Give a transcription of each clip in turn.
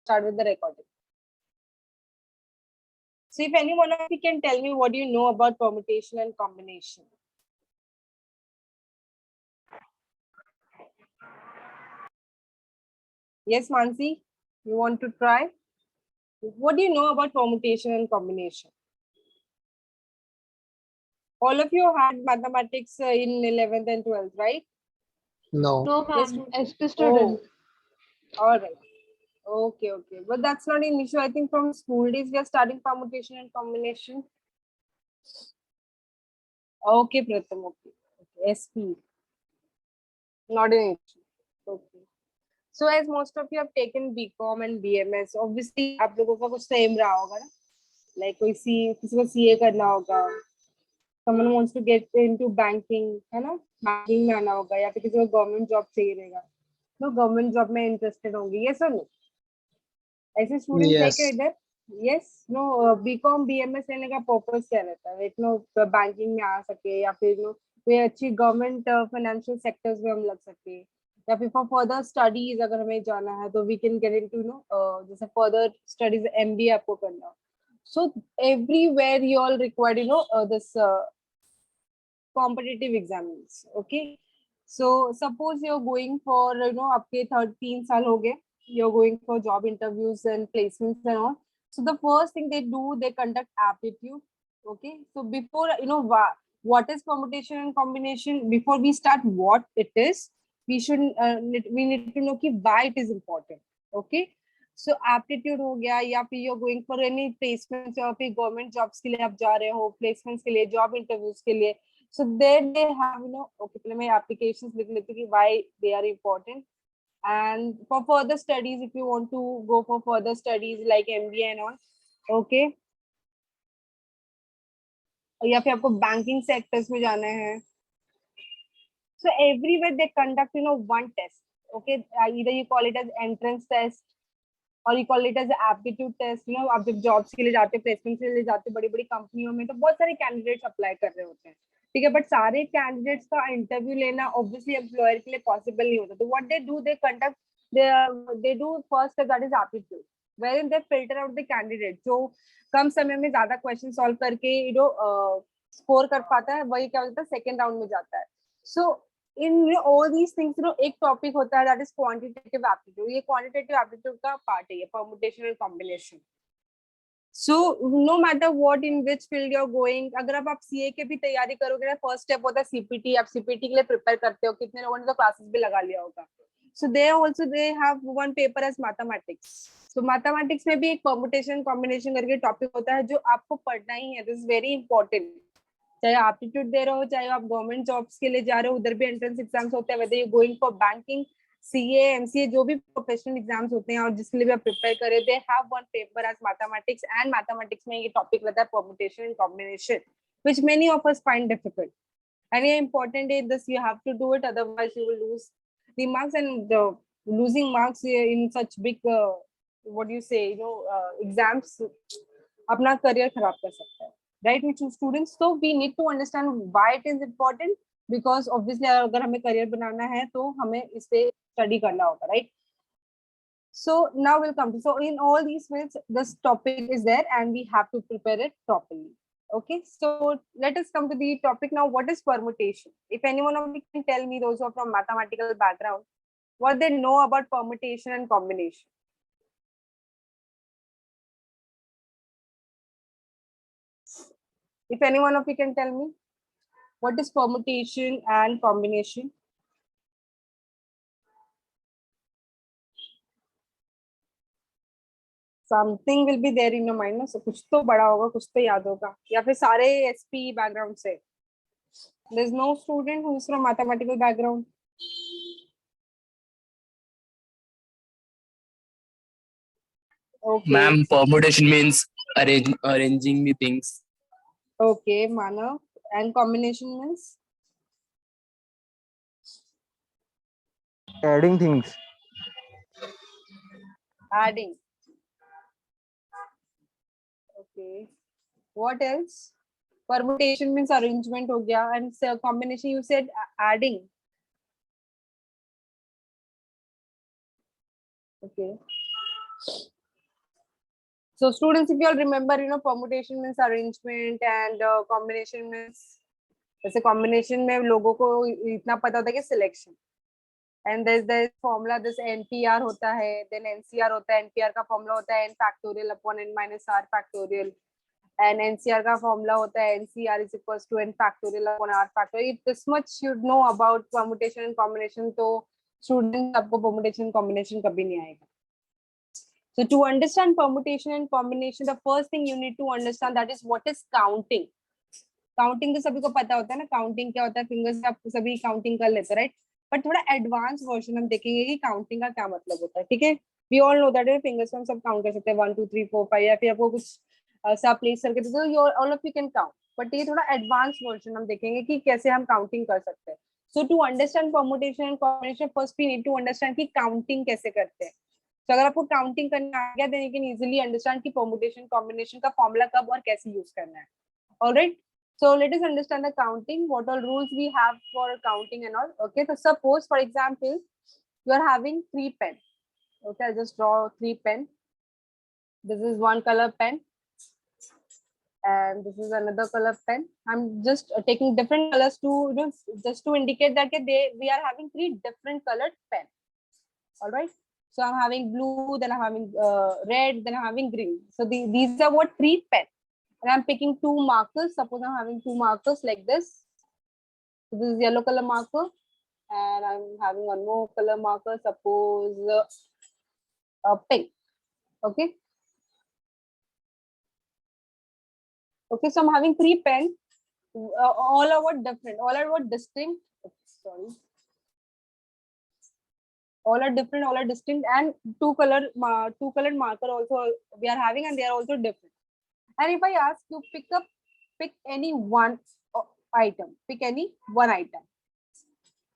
start with the recording. So if any one of you can tell me what do you know about permutation and combination? Yes, Mansi, you want to try? What do you know about permutation and combination? All of you had mathematics in 11th and 12th, right? No. No, Yes, ma'am. SP student. All right. Okay, okay. But that's not an issue. I think from school days, we are studying permutation and combination. Okay, Pratham. Okay. Okay. SP. Not an issue. Okay. So as most of you have taken BCom and BMS, obviously आप लोगों का कुछ तो aim रहा होगा ना? Like किसी को CA करना होगा. Someone wants to get into banking, है ना? Banking में आना होगा या फिर किसी को government job चाहिए रहेगा. तो government job में interested होंगे. Yes or no? ऐसे स्टूडेंट्स है क्या Yes. इधर? यस नो बीकॉम बीएमएस लेने का पर्पस क्या रहता है? नो बैंकिंग में आ सके या फिर नो कोई अच्छी गवर्नमेंट फाइनेंशियल सेक्टर्स में हम लग सके या फिर फॉर फर्दर स्टडीज अगर हमें जाना है तो we can get into know जैसे फर्दर स्टडीज एमबीए आपको करना. So everywhere you all required this competitive exams. Okay, so suppose you're going for आपके 3 साल हो गए, you're going for job interviews and placements and all. So the first thing they do, they conduct aptitude. Okay, so before what is permutation and combination, before we start what it is, we should we need to know कि why it is important. Okay, so aptitude हो गया या फिर you're going for any placements या फिर government jobs के लिए आप जा रहे हो, placements के लिए, job interviews के लिए. So there they have, okay, पहले मैं applications लिख लेती हूँ कि why they are important. And for further studies, if you want to go for further studies like MBA and all, okay. या फिर आपको banking sectors में जाना है. So everywhere they conduct, one test. Okay, either you call it as entrance test or you call it as aptitude test. आप जब jobs के लिए जाते हैं, placements के लिए जाते हैं बड़ी बड़ी कंपनियों में, तो बहुत सारे candidates apply कर रहे होते हैं. ठीक है, बट सारे कैंडिडेट्स का इंटरव्यू लेना ऑब्वियसली एम्प्लॉयर के लिए पॉसिबल नहीं होता. तो what they do, they conduct they do first that is aptitude, where they filter out the candidate जो कम समय में ज्यादा क्वेश्चन सॉल्व करके स्कोर कर पाता है, वही क्या होता है सेकंड राउंड में जाता है. सो इन ऑल दीज थिंग्स एक टॉपिक होता है दैट इज क्वांटिटेटिव एप्टीट्यूड. ये क्वांटिटेटिव एप्टीट्यूड का पार्ट है, ये permutation and combination. So no matter what in which field you're going, अगर आप सीए की भी तैयारी करोगे ना, फर्स्ट स्टेप होता है सीपीटी. आप सीपीटी के लिए प्रिपेयर करते हो, कितने लोगों ने तो क्लासेस भी लगा लिया होगा. So they also they have one paper as mathematics. So mathematics में भी एक permutation combination करके टॉपिक होता है जो आपको पढ़ना ही है. This is very important. चाहे आप एप्टीट्यूड दे रहे हो, चाहे आप गवर्नमेंट जॉब्स के लिए जा रहे हो, उधर भी एंट्रेंस एग्जाम्स होते हैं. whether you going for banking, CA, MCA, जो भी प्रोफेशनल एग्जाम्स होते हैं और जिसके लिए भी आप प्रिपेयर करें, they have one paper as mathematics. And mathematics में ये टॉपिक रहता है permutation and combination, which many of us find difficult. And ये इंपॉर्टेंट है, this you have to do it, otherwise you will lose the marks. And losing marks in such big what you say exams अपना career खराब कर सकता है, right which students. तो we need to understand why it is important, because obviously अगर हमें career बनाना है तो हमें इस पे स्टडी करना होगा, right. So now we'll come to, so in all these fields this topic is there and we have to prepare it properly. Okay, so let us come to the topic now. What is permutation? If anyone of you can tell me, those who are from mathematical background, what they know about permutation and combination. If anyone of you can tell me what is permutation and combination. Something will be there in your mind, ना. So कुछ तो बड़ा होगा, कुछ तो याद होगा, या फिर सारे एसपी बैकग्राउंड से. There is no student who is from mathematical background. Okay. Ma'am, permutation means arranging the things. Okay, Manav. And combination means Adding things. adding. Okay. What else? Permutation means arrangement हो गया, and combination you said adding. Okay. So students, if you all remember, permutation means arrangement and combination means, जैसे combination में लोगों को इतना पता होता है कि selection, and there's formula, this NPR होता है, then NCR होता है, NPR का formula होता है n factorial upon n minus r factorial, and NCR का formula होता है NCR is equals to n factorial upon r factorial. If this much you know about permutation and combination, तो students आपको permutation and combination कभी नहीं आएगा. So to understand permutation and combination, the first thing you need to understand that is what is counting. Counting तो सभी को पता होता है ना, counting क्या होता है, fingers से आप सभी counting कर लेते हैं, right? But थोड़ा advanced version हम देखेंगे कि counting का क्या मतलब होता है, ठीक है? We all know that fingers से हम सब count कर सकते हैं 1 2 3 4 5, या फिर आपको कुछ सा प्लेस करके दे दो, all of you can count. But ये थोड़ा advanced version हम देखेंगे कि कैसे हम counting कर सकते हैं. So to understand permutation and combination, first we need to understand कि counting कैसे करते हैं. तो अगर आपको काउंटिंग करना आ गया, then you can easily understand कि परम्यूटेशन कॉम्बिनेशन का फॉर्मूला कब और कैसे यूज करना है. Alright, so let us understand the counting, what all rules we have for counting and all. Okay, तो suppose for example you are having 3 pen. Okay, I'll just draw 3 pen. This is one color pen and this is another color pen. I'm just taking different colors to just to indicate that we are having 3 different colored pen. All right, so I'm having blue, then I'm having red, then I'm having green. So these are what 3 pen, and I'm picking 2 markers. Suppose I'm having 2 markers like this. So this is yellow color marker, and I'm having one more color marker, suppose pink. Okay, okay, so I'm having 3 pen, all are what different, all are what distinct. Sorry, all are different, all are distinct, and two colored marker also we are having, and they are also different. And if I ask you pick any one item, pick any one item.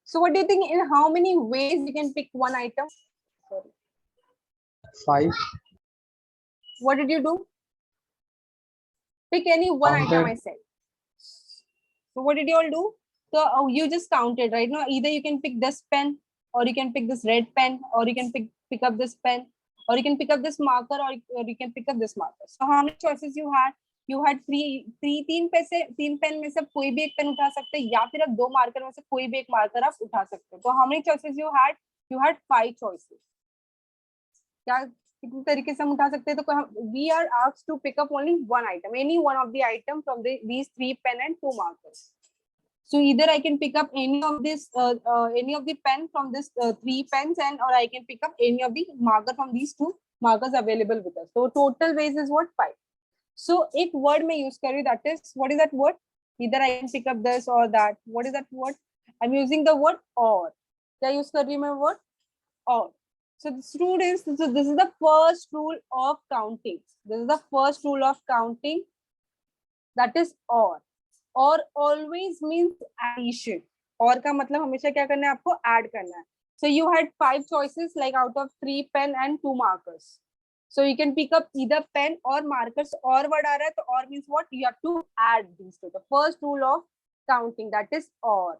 So what do you think, in how many ways you can pick one item? Sorry. 5. What did you do? Pick any one item, I said. So what did you all do? So you just counted, right? No, either you can pick this pen, or you can pick this red pen, or you can pick up this pen, or you can pick up this marker, or you can pick up this marker. So how many choices you had? You had तीन pen में से कोई भी एक pen उठा सकते हैं, या फिर आप 2 मार्कर में से कोई भी एक मार्कर आप उठा सकते हैं. तो how many choices you had? You had 5 choices. क्या कितने तरीके से हम उठा सकते हैं? तो we are asked to pick up only one item, any one of the item from these 3 pen and 2 markers. So either I can pick up any of this, any of the pen from this 3 pens, or I can pick up any of the marker from these 2 markers available with us. So total ways is what? 5. So एक word मैं use कर रही हूँ, that is, what is that word? Either I can pick up this or that. What is that word? I'm using the word or. क्या use कर रही हूँ मैं word? Or. So the students, so this is the first rule of counting. This is the first rule of counting. That is or. Or always means addition. और का मतलब हमेशा क्या करना है, आपको add करना है. So you had 5 choices, like out of 3 pen and 2 markers. So you can pick up either pen or markers. Or word आ रहा है, तो or means what? You have to add these two. The first rule of counting, that is or.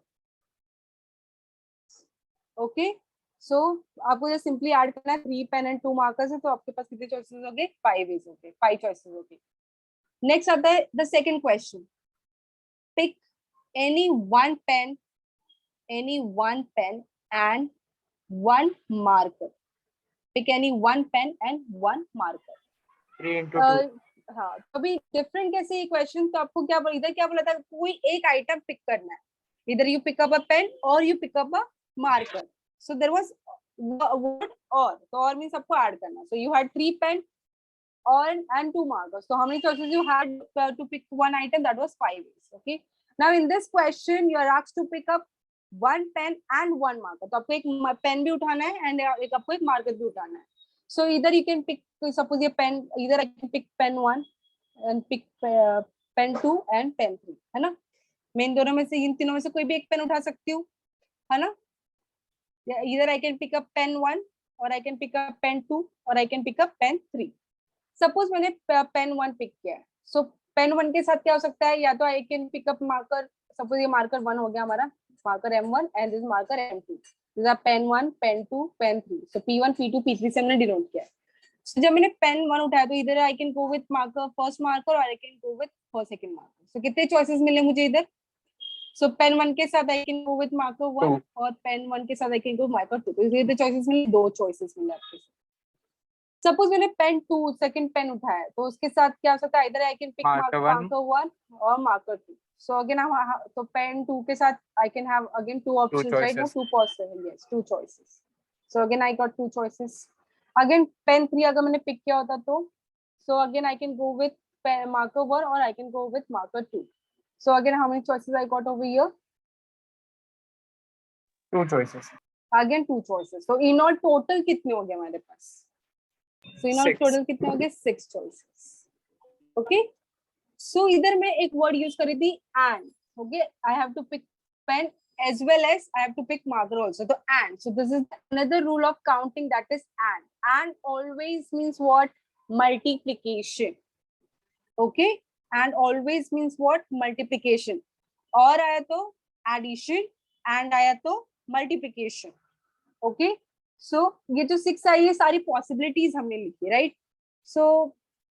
Okay. So आपको जो simply add करना है 3 pen and 2 markers है, तो आपके पास कितने choices हो गए? 5 ways हो गए, 5 choices हो गए. Next आता है the second question. Pick any one pen and one marker. Pick any one pen and one marker. 3 into 2. हाँ, तो अभी डिफरेंट कैसे ये क्वेश्चन, तो आपको क्या बोला, इधर क्या बोला था, कोई एक आइटम पिक करना है. इधर you pick up a pen और you pick up a marker. So there was word or, तो और मींस आपको ऐड करना. So you had 3 pen or and 2 markers. So how many choices you had to pick one item? That was 5 ways. Okay. Now in this question, you are asked to pick up one pen and one marker. तो आपको एक pen भी उठाना है and एक आपको एक marker भी उठाना है. So either you can pick, suppose ये pen, either I can pick pen 1 and pick pen 2 and pen 3, है ना. मैं इन दोनों में से, इन तीनों में से कोई भी एक पेन उठा सकती हूँ, है ना. Either I can pick up pen 1 or I can pick up pen 2 or I can pick up pen 3. Suppose मैंने पेन 1 पिक किया है. सो पेन 1 के साथ क्या हो सकता है, या तो I can pick up marker. Suppose ये मार्कर 1 हो गया हमारा, marker M1 and this marker M2. This are pen 1, pen 2, pen 3. So P1, P2, P3 से हमने डिनोट किया है. So जब मैंने पेन 1 उठाया तो इधर I can go with marker first marker or I can go with first second marker. So कितने चॉइसेस मिले मुझे इधर? सो पेन 1 के साथ I can go with marker 1 और पेन 1 के साथ आई कैन गो मार्कर 2. तो इधर चॉइसेस मिले, 2 चॉइसेस मिले आपके. सपोज मैंने पेन 2 सेकंड पेन उठाया तो उसके साथ क्या हो सकता है? इधर I can pick Marker one. Marker 1 और मार्कर 2. सो अगेन तो पेन 2 के साथ I can have again 2 options, right? No, choices. 2 possible, yes, 2 choices. So again I got 2 choices. Again pen 3 अगर मैंने पिक किया होता तो so again I can go with marker 1 और I can go with marker 2. So again how many choices I got over here? 2 choices. Again 2 choices. So in all total कितने हो गए हमारे पास? सो इन ऑल 6. टोटल कितने हो गए? 6 choices. Okay. सो इधर मैं एक वर्ड यूज करी थी and. Okay, I have to pick pen as well as I have to pick marker also. So and, so this is another rule of counting, that is and. And always means what? Multiplication. Okay, and always means what? Multiplication. और आया तो addition, and आया तो multiplication. Okay, so ये जो 6 आई है सारी possibilities हमने लिखी, right? So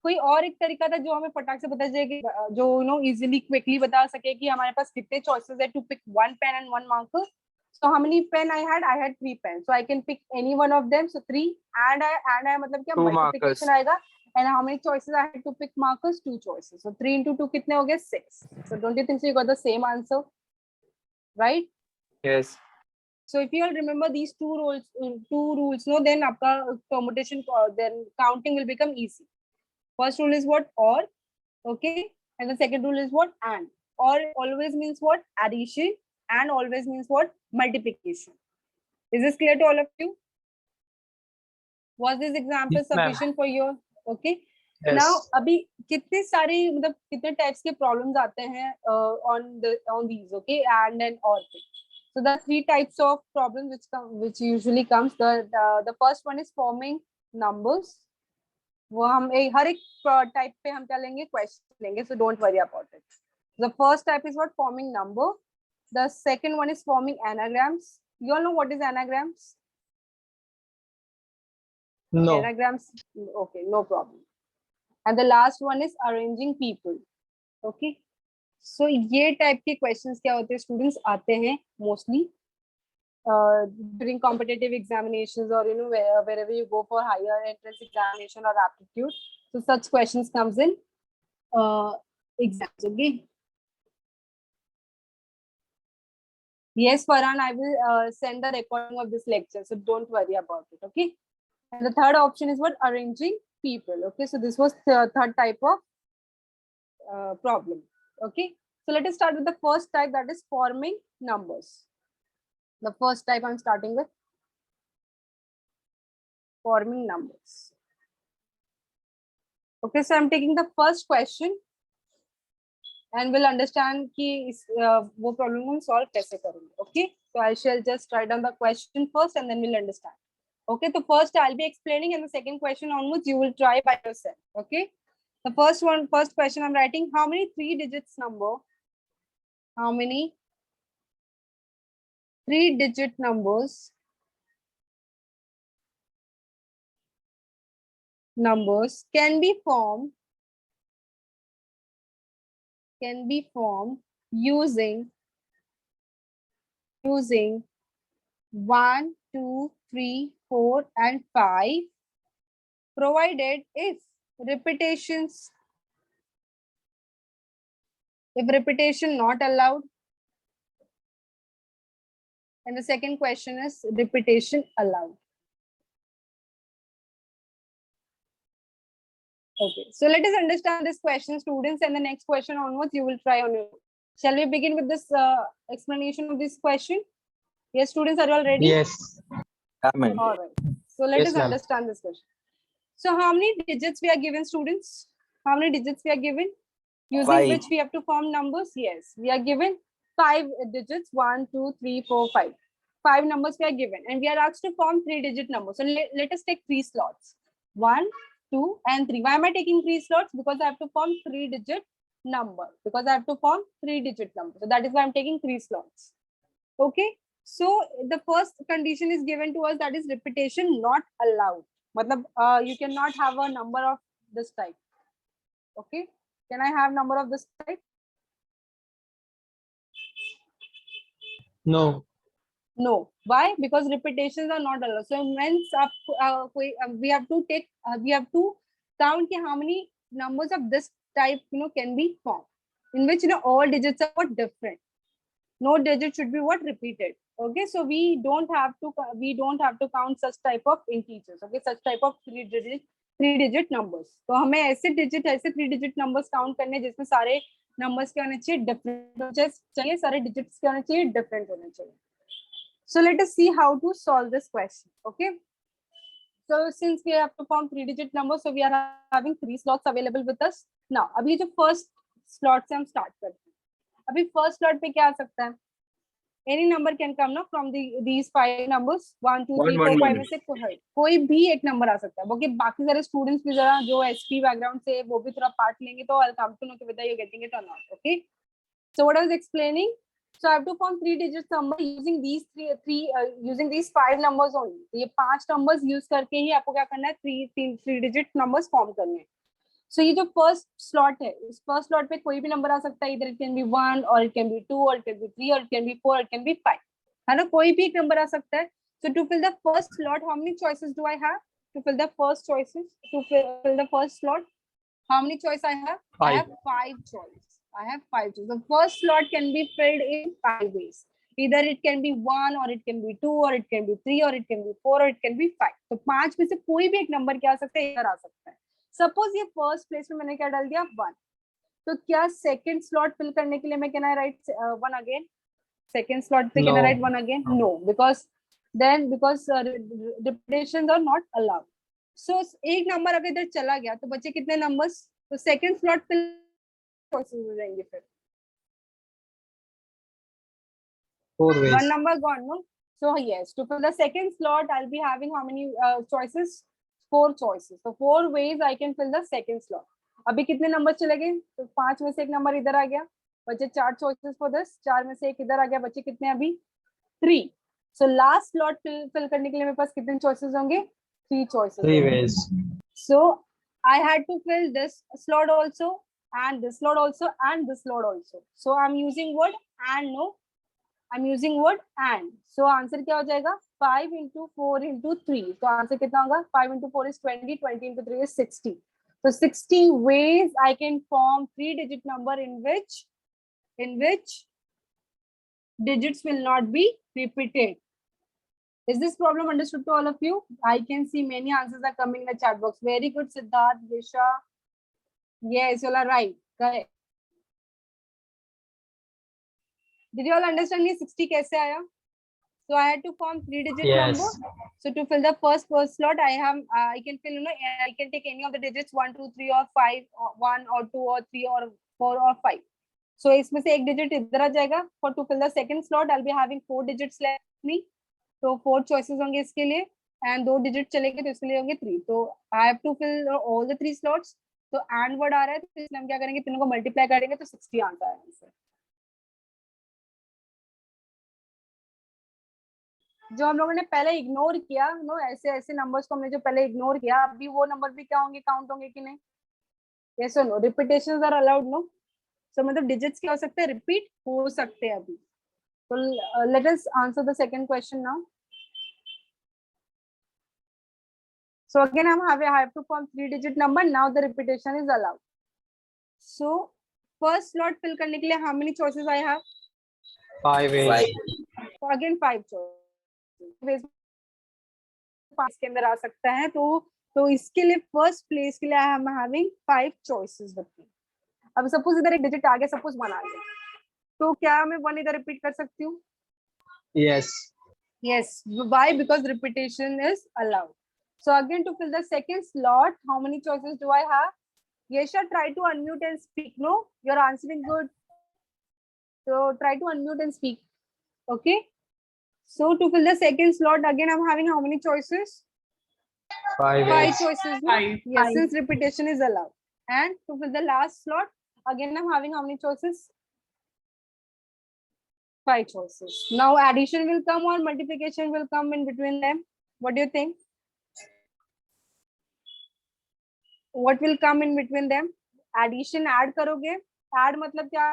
कोई और एक तरीका था जो हमें फटाक से बता जाए कि जो इजीली क्विकली बता सके कि हमारे पास कितने चॉइसेस है to pick 1 pen and 1 marker. So how many pen I had 3 pen. So I can pick any one of them. So 3 and I मतलब क्या? 2 मल्टीप्लिकेशन markers. आएगा. And how many choices I had to pick markers? 2 choices. So 3 into 2 कितने हो गए? 6. So don't you think so you got the same answer, right? Yes. So if you all remember these two rules, no, then आपका permutation, then counting will become easy. First rule is what? Or. Okay, and the second rule is what? And. Or always means what? Addition, and always means what? Multiplication. Is this clear to all of you? Was this example Yes, ma'am. sufficient for you? Okay. Yes. Now अभी कितने सारे मतलब कितने types के problems आते हैं on these, okay, and then or पे. So the 3 types of problems which usually comes. The first one is forming numbers. वो हम हर एक टाइप पे हम क्या लेंगे? क्वेश्चन लेंगे. So don't worry about it. The first type is what? Forming number. The second one is forming anagrams. You all know what is anagrams? No. Anagrams, okay, no problem. And the last one is arranging people. Okay, so ये type के questions क्या होते हैं students? आते हैं mostly during competitive examinations, or wherever you go for higher entrance examination or aptitude. So such questions comes in exams. Okay. Yes, Farhan, I will send the recording of this lecture, so don't worry about it. Okay. And the third option is what? Arranging people. Okay, so this was the third type of problem. Okay, so let us start with the first type, that is forming numbers. The first type I'm starting with, forming numbers. Okay, so I'm taking the first question and we'll understand कि वो problem हम solve कैसे करेंगे. Okay, so I shall just write down the question first and then we'll understand. Okay, so first I'll be explaining, and the second question onwards you will try by yourself. Okay, the first question I'm writing, how many 3 digits number? How many 3-digit numbers can be formed using 1, 2, 3, 4 and 5, provided if repetition not allowed. And the second question is repetition allowed. Okay, so let us understand this question, students, and the next question onwards you will try on your own. Shall we begin with this explanation of this question? Yes, students, are you all ready? Yes. Amen. All right. So let Yes, us ma'am. understand this question. So how many digits we are given, students? How many digits we are given? Using 5. which we have to form numbers? Yes, we are given 5 digits. 1, 2, 3, 4, 5. 5 numbers we are given, and we are asked to form 3-digit numbers. So let us take 3 slots. 1, 2 and 3. Why am I taking 3 slots? Because I have to form 3-digit number. So that is why I'm taking 3 slots. Okay. So the first condition is given to us, that is repetition not allowed. मतलब you cannot have a number of this type. Okay, can I have number of this type? No. No. Why? Because repetitions are not allowed. So means we have to take we have to count how many numbers of this type can be formed, in which all digits are what different. No digit should be what repeated. Okay, so we don't have to count such type of integers. Okay, such type of three digit numbers. तो हमें ऐसे three digit numbers count करने जिसमें सारे numbers क्या होने चाहिए different चाहिए, सारे digits क्या होने चाहिए different होने चाहिए. So let us see how to solve this question. Okay. So since we have to form 3-digit numbers, so we are having 3 slots available with us. Now, अभी जो first slot से हम start करते हैं. अभी first slot पे क्या आ सकता है? Any number can come now from these 5 numbers. 1, 2, 3, 4, 5 में से कोई भी एक number आ सकता है. Okay, बाकी सारे students भी जरा जो SP background से वो भी थोड़ा part लेंगे तो I'll come to know whether you're getting it or not. Okay. So what I was explaining. So I have to form 3-digit number using these using these 5 numbers only. तो ये 5 numbers use करके ही आपको क्या करना है 3-digit numbers form करने हैं. So ये जो first slot है, इस first slot पे कोई भी number आ सकता है. Either it can be 1 or it can be 2 or it can be 3 or it can be 4 or it can be 5. है ना, कोई भी एक number आ सकता है. So to fill the first slot, how many choices do I have? To fill the first choices, to fill the first slot, how many choices I have? 5. I have 5 choices. I have 5 choices. The first slot can be filled in 5 ways. Either it can be 1 or it can be 2 or it can be 3 or it can be 4 or it can be 5. तो 5 में से कोई भी एक number क्या आ सकता है, इधर आ सकता है. सपोज ये फर्स्ट प्लेस में मैंने क्या डाल दिया 1. तो क्या सेकंड स्लॉट फिल करने के लिए मैं can I write 1 again? Second slot पे can I write 1 again? No, because repetitions are not allowed. So एक नंबर अगर इधर चला गया तो बचे कितने नंबर्स? तो सेकंड स्लॉट पे choices हो जाएंगे फिर. 4 ways. 1 number gone, no? So yes, to fill the second slot, I'll be having how many choices? 4 choices. So 4 ways I can fill the second slot. अभी कितने नंबर चले गए? तो 5 में से एक नंबर इधर आ गया, बचे 4 choices for this. 4 में से एक इधर आ गया, बचे कितने अभी? 3. So last slot fill करने के लिए मेरे पास कितने choices होंगे? 3 choices. 3 ways. So I had to fill this slot also, and this slot also, and this slot also. So I'm using word and, no, I'm using word and. So answer क्या हो जाएगा? 5 into 4 into 3. तो answer कितना होगा? 5 into 4 is 20, 20 into 3 is 60. So 60 ways I can form 3-digit number in which digits will not be repeated. Is this problem understood to all of you? I can see many answers are coming in the chat box. Very good, Siddharth, Disha. Yes, you are right. Correct. Did you all understand ये 60 कैसे आया? So I had to form 3-digit number. So to fill the first slot, I can fill, I can take any of the digits 1, 2, 3 or 5, or 1 or 2 or 3 or 4 or 5. So इसमें से एक digit इधर आ जाएगा. For to fill the second slot, I'll be having 4 digits left me. So 4 choices होंगे इसके लिए, and 2 digits चलेंगे तो इसके लिए होंगे 3. So I have to fill all the 3 slots. तो and word आ रहा है तो इसलिए हम क्या करेंगे, तीनों को मल्टीप्लाई करेंगे तो 60 आता है आंसर. जो हम लोगों ने पहले इग्नोर किया, नो, ऐसे ऐसे नंबर्स को हमने जो पहले इग्नोर किया, अभी वो नंबर भी क्या होंगे, काउंट होंगे कि नहीं? Yes or no? Repetitions are allowed, no? So मतलब डिजिट्स क्या हो सकते हैं, रिपीट हो सकते हैं अभी. तो let us answer the second question now. So again, I have to form 3-digit number. Now the repetition is allowed. So first slot fill करने के लिए how many choices I have? 5 ways. So again 5 choices. 5 के अंदर आ सकता है, तो इसके लिए फर्स्ट प्लेस के लिए I am having 5 choices with me. अब सपोज इधर एक डिजिट आ गया, सपोज 1 आ गया, तो क्या मैं 1 इधर रिपीट कर सकती हूँ? Yes. Yes. Why? Because repetition is allowed. So again, to fill the second slot, how many choices do I have? Yesha, try to unmute and speak. No, you're answering good. So try to unmute and speak. Okay. So to fill the second slot, again, I'm having how many choices? 5 5 ways. choices. No? Yes, since repetition is allowed. And to fill the last slot, again, I'm having how many choices? 5 choices. Now addition will come or multiplication will come in between them. What do you think? what will come in between them? Addition add करोगे. Add मतलब क्या?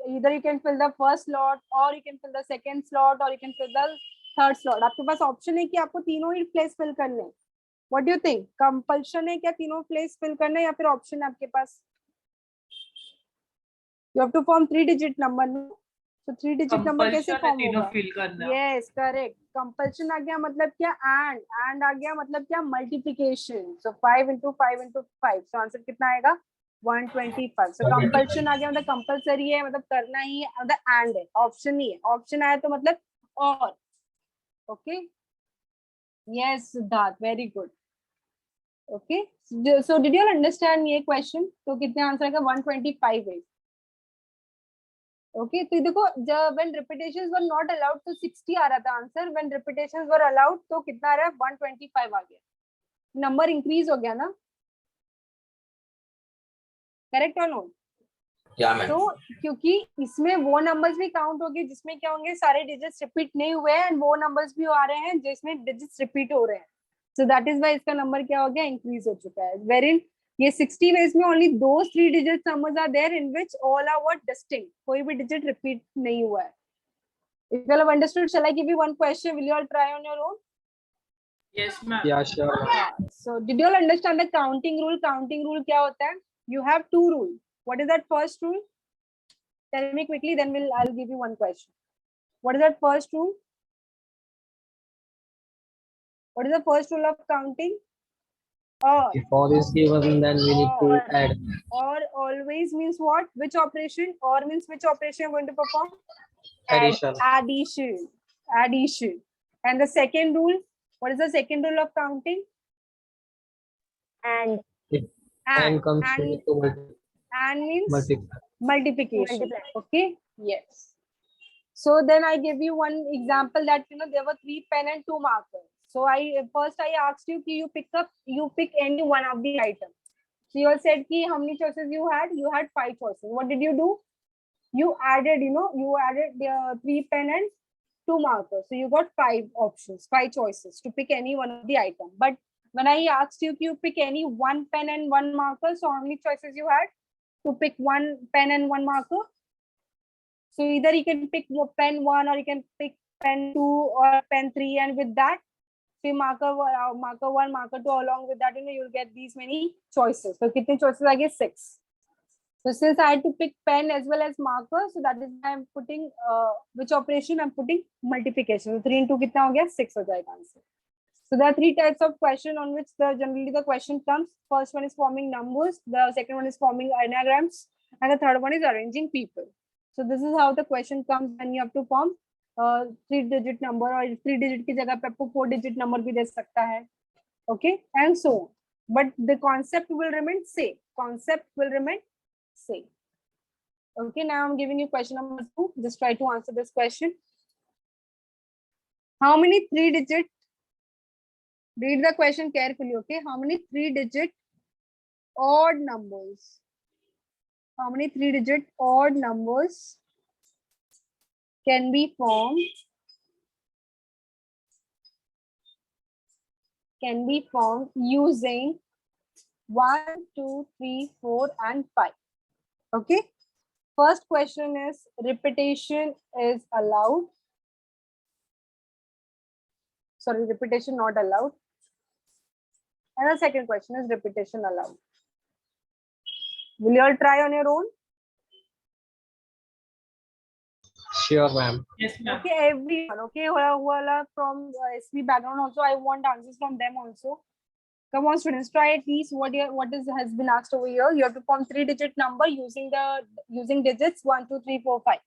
Either you can fill the first slot or you can fill the second slot or you can fill the third slot. आपके पास option है कि आपको तीनों ही place fill करने. What do you think? Compulsion है क्या तीनों प्लेस फिल करना या फिर ऑप्शन है आपके पास? You have to form 3-digit number. No? So 3-digit number कैसे फॉर्म होगा? फिल करना. Yes, correct. कंपल्शन आ गया मतलब क्या? And आ गया मतलब क्या? Multiplication. So 5 into 5 into 5. So answer कितना आएगा? 125. So कंपल्शन आ गया मतलब कंपल्सरी है, मतलब करना ही है, मतलब and है, ऑप्शन नहीं है. ऑप्शन आया तो मतलब और. Okay. Yes, Siddharth, very good. Okay. So did you all understand ये question? तो कितने आंसर आएगा? 125 है. ओके. तो देखो, जब when repetitions were not allowed तो 60 आ रहा था answer. when repetitions were allowed तो कितना आ रहा है? 125 आ गया. नंबर इंक्रीज हो गया ना? करेक्ट और नो? या मैम. तो क्योंकि इसमें वो नंबर्स भी काउंट होंगे जिसमें क्या होंगे, सारे डिजिट्स रिपीट नहीं हुए हैं, एंड वो नंबर्स भी आ रहे हैं जिसमें डिजिट्स रिपीट हो रहे हैं. सो दैट इज वाई इसका नंबर क्या हो गया? इंक्रीज हो चुका है. वेर इन ये 60 वेज में only those 3 digit numbers are there in which all are what? Distinct. कोई भी डिजिट रिपीट नहीं हुआ है. If you all have understood, shall I give you one question? Will you all try on your own? Yes ma'am. Yeah, sure. So, did you all understand the counting rule? Counting rule क्या होता है? You have 2 rules. What is that first rule? Tell me quickly, then I'll give you one question. What is that first rule? What is the first rule of counting? Or. If all is given, then we need to add. Or always means what? Which operation? Or means which operation you're going to perform? Addition. Addition. Addition. And the second rule? What is the second rule of counting? And If and comes, we need to and means multiply. multiplication. Multiply. Okay. Yes. So then I give you one example that there were 3 pen and 2 markers. So I asked you you pick any one of the items. So you all said ki how many choices you had? You had 5 choices. What did you do? You added the 3 pen and 2 markers. So you got 5 options, 5 choices to pick any one of the item. But when I asked you pick any one pen and one marker, so how many choices you had to pick one pen and one marker? So either you can pick pen 1 or you can pick pen 2 or pen 3, and with that, say marker 1, marker 2, along with that, you'll get these many choices. So kitne choices I get? 6. So since I had to pick pen as well as marker, so that is why I'm putting which operation? I'm putting multiplication. So 3 into kitna ho gaya? 6 ho jayega answer. So there are 3 types of question on which generally the question comes. First one is forming numbers, the second one is forming anagrams, and the third one is arranging people. So this is how the question comes when you have to form 3-digit number, or 3-digit की जगह पे आपको 4-digit number भी दे सकता है. Okay, and so on. But the concept will remain same. Concept will remain same. Okay, now I'm giving you question number 2. Just try to answer this question. How many 3-digit? Read the question carefully. Okay, how many 3-digit odd numbers? How many 3-digit odd numbers can be formed? Can be formed using 1, 2, 3, 4, and 5. Okay. First question is repetition is allowed. Sorry, repetition not allowed. And the second question is repetition allowed. Will you all try on your own? Sure, ma'am. Yes, ma'am. Okay, everyone. Okay, who are from SV background also, I want answers from them also. Come on, students, try at least what has been asked over here. You have to form 3-digit number using digits 1, 2, 3, 4, 5.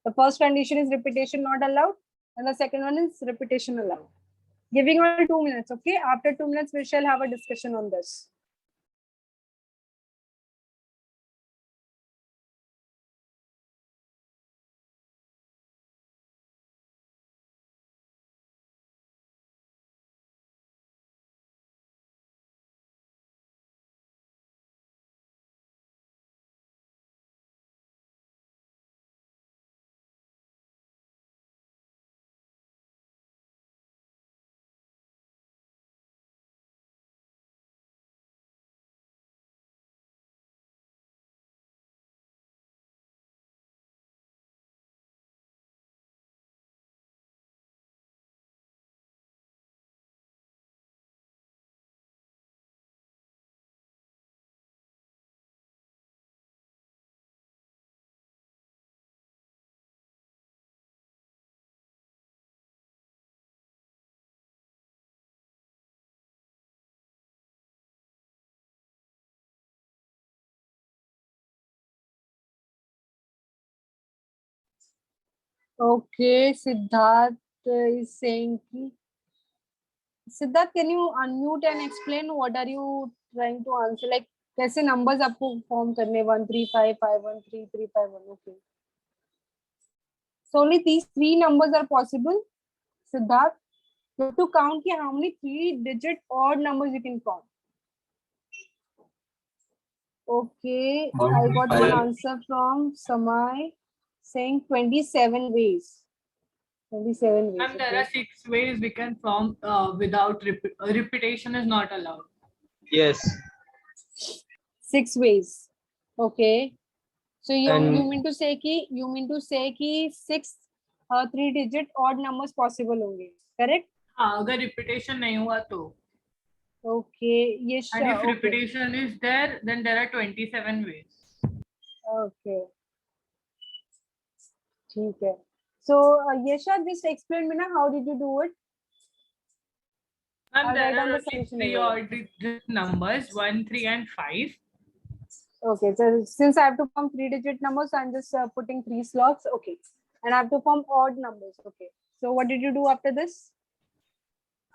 The first condition is repetition not allowed, and the second one is repetition allowed. Giving all 2 minutes. Okay, after 2 minutes we shall have a discussion on this. Okay, Siddharth is saying ki, Siddharth, can you unmute and explain what are you trying to answer? Like, कैसे numbers आपको form करने 1 3 5 5 1 3 3 5 1. Okay. So only these three numbers are possible, Siddharth. You have to count ki how many 3-digit odd numbers you can form. Okay, I got one answer from Samay saying 27 ways. 27 ways. And there are 6 ways we can form without repetition is not allowed. Yes. 6 ways. Okay. So you And- mean to say कि 6 3-digit odd numbers possible होंगे, correct? हाँ, अगर repetition नहीं हुआ तो. Okay. Yes. And if Okay. repetition is there, then there are 27 ways. Okay. ठीक है. So Yesha, just explain me now how did you do it? And I'll there write down are the only solution 3 over odd digit numbers, 1, 3 and 5. Okay, so since I have to form 3-digit numbers, I'm just putting 3 slots. Okay, and I have to form odd numbers. Okay, so what did you do after this?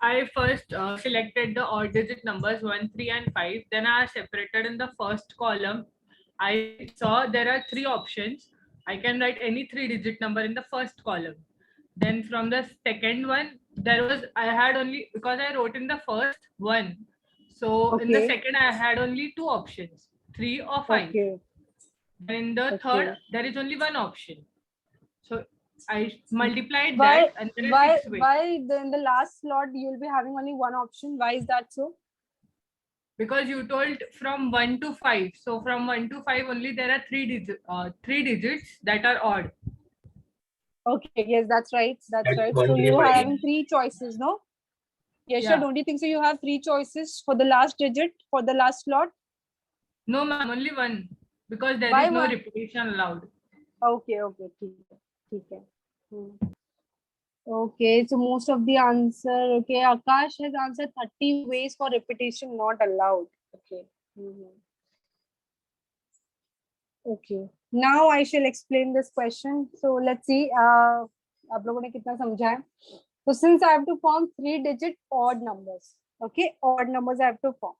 I first selected the odd digit numbers 1, 3 and 5. Then I separated in the first column. I saw there are 3 options. I can write any 3-digit number in the first column. Then from the second one, I had only, because I wrote in the first one. So in the Okay. second, I had only 2 options, 3 or 5. Okay. Then in the Okay. third, there is only 1 option. So I multiplied Why? that and there are 6 ways. Why in the last slot you will be having only one option? Why is that so? Because you told from 1 to 5. So from 1 to 5 only there are 3 digits that are odd. Okay, yes, that's right. That's That's right. one So you are repetition. having 3 choices, no? Yes, Yeah. don't you think so? You have 3 choices for the last digit, for the last slot? No, ma'am, only 1. Because there Why is no one? repetition allowed. Okay, okay, ठीक है. Okay, so most of the answer. Okay, Akash has answered 30 ways for repetition not allowed. Okay. Okay. Now I shall explain this question. So let's see. आप लोगों ने कितना समझा है? So since I have to form 3-digit odd numbers, okay, odd numbers I have to form.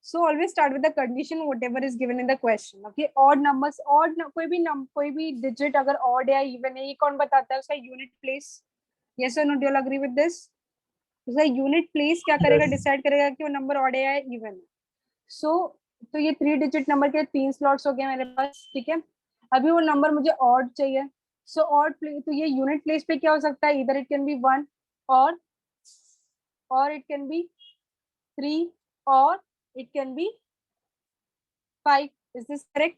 So always start with the condition whatever is given in the question. Okay, odd numbers, कोई भी digit अगर odd या even है, ये कौन बताता है उसका unit place? Yes or no? Do you all agree with this? उसका unit place क्या करेगा? Decide करेगा कि वो number odd है या even है. So तो ये 3-digit number के 3 slots हो गए मेरे पास, ठीक है. अभी वो number मुझे odd चाहिए. So odd place, तो ये unit place पे क्या हो सकता है? Either it can be 1 or it can be 3 or it can be 5. Is this correct?